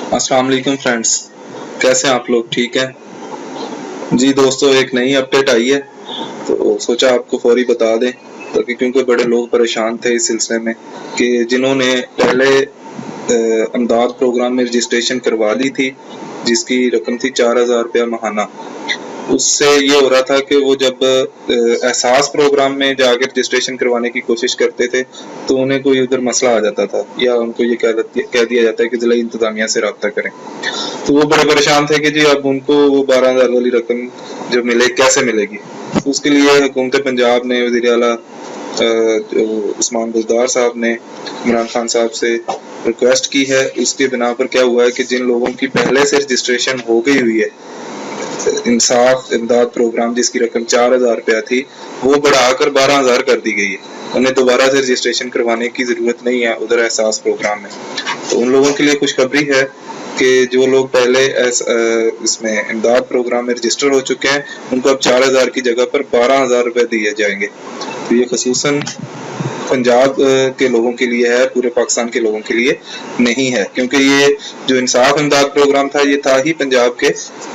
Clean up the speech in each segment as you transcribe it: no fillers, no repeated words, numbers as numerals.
अस्सलाम वालेकुम फ्रेंड्स, कैसे हैं आप लोग? ठीक हैं जी दोस्तों। एक नई अपडेट आई है तो सोचा आपको फौरी बता दें, ताकि क्योंकि बड़े लोग परेशान थे इस सिलसिले में कि जिन्होंने पहले अमदाद प्रोग्राम में रजिस्ट्रेशन करवा ली थी, जिसकी रकम थी 4000 रुपया माहाना। उससे ये हो रहा था कि वो जब एहसास प्रोग्राम में जाकर रजिस्ट्रेशन करवाने की कोशिश करते थे तो उन्हें कोई उधर मसला आ जाता था, या उनको ये कह दिया जाता है कि ज़िला इंतज़ामिया से रब्ता करें। तो वो बड़े परेशान थे कि जी अब उनको वो 12,000 वाली रकम जो मिले कैसे मिलेगी। तो उसके लिए हुकूमत पंजाब ने वज़ीर आला उस्मान बुज़दार साहब ने इमरान खान साहब से रिक्वेस्ट की है। उसके बिना पर क्या हुआ है कि जिन लोगों की पहले से रजिस्ट्रेशन हो गई हुई है इंसाफ इमदाद प्रोग्राम, जिसकी रकम 4000 रुपया थी, वो बढ़ाकर 12,000 कर दी गई है। उन्हें दोबारा से रजिस्ट्रेशन करवाने की ज़रूरत नहीं है उधर एहसास प्रोग्राम में। तो उन लोगों के लिए खुशखबरी है कि जो लोग पहले इसमें इमदाद प्रोग्राम में रजिस्टर हो चुके हैं, उनको अब 4000 की जगह पर 12,000 रुपये दिए जाएंगे। तो ये खसूसन पंजाब के लोगों के लिए है, पूरे पाकिस्तान के लोगों के लिए नहीं है, क्योंकि ये जो इंसाफ इमदाद प्रोग्राम था ये था ही पंजाब के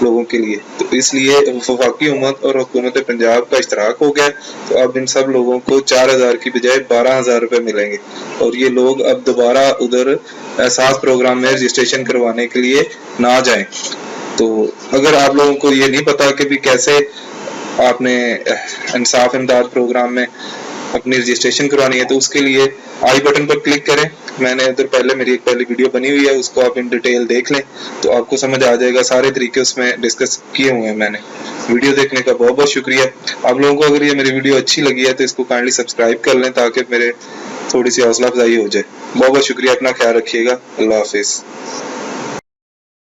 लोगों के लिए। तो इसलिए वफाकी हुकूमत और हुकूमत पंजाब का इश्तराक हो गया। तो अब इन सब लोगों को 4000 की बजाय 12,000 रुपये मिलेंगे, और ये लोग अब दोबारा उधर एहसास प्रोग्राम में रजिस्ट्रेशन करवाने के लिए ना जाएं। तो अगर आप लोगों को ये नहीं पता कि भी कैसे आपने इंसाफ इमदाद प्रोग्राम में अपनी रजिस्ट्रेशन करवानी है, तो उसके लिए आई बटन पर क्लिक करें। मैंने उधर पहले मेरी एक पहली वीडियो बनी हुई है, उसको आप इन डिटेल देख लें तो आपको समझ आ जाएगा। सारे तरीके उसमें डिस्कस किए हुए हैं मैंने। वीडियो देखने का बहुत बहुत शुक्रिया। आप लोगों को अगर ये मेरी वीडियो अच्छी लगी है तो इसको काइंडली सब्सक्राइब कर लें, ताकि मेरे थोड़ी सी हौसला अफजाई हो जाए। बहुत बहुत शुक्रिया, अपना ख्याल रखिएगा। अल्लाह हाफिज़।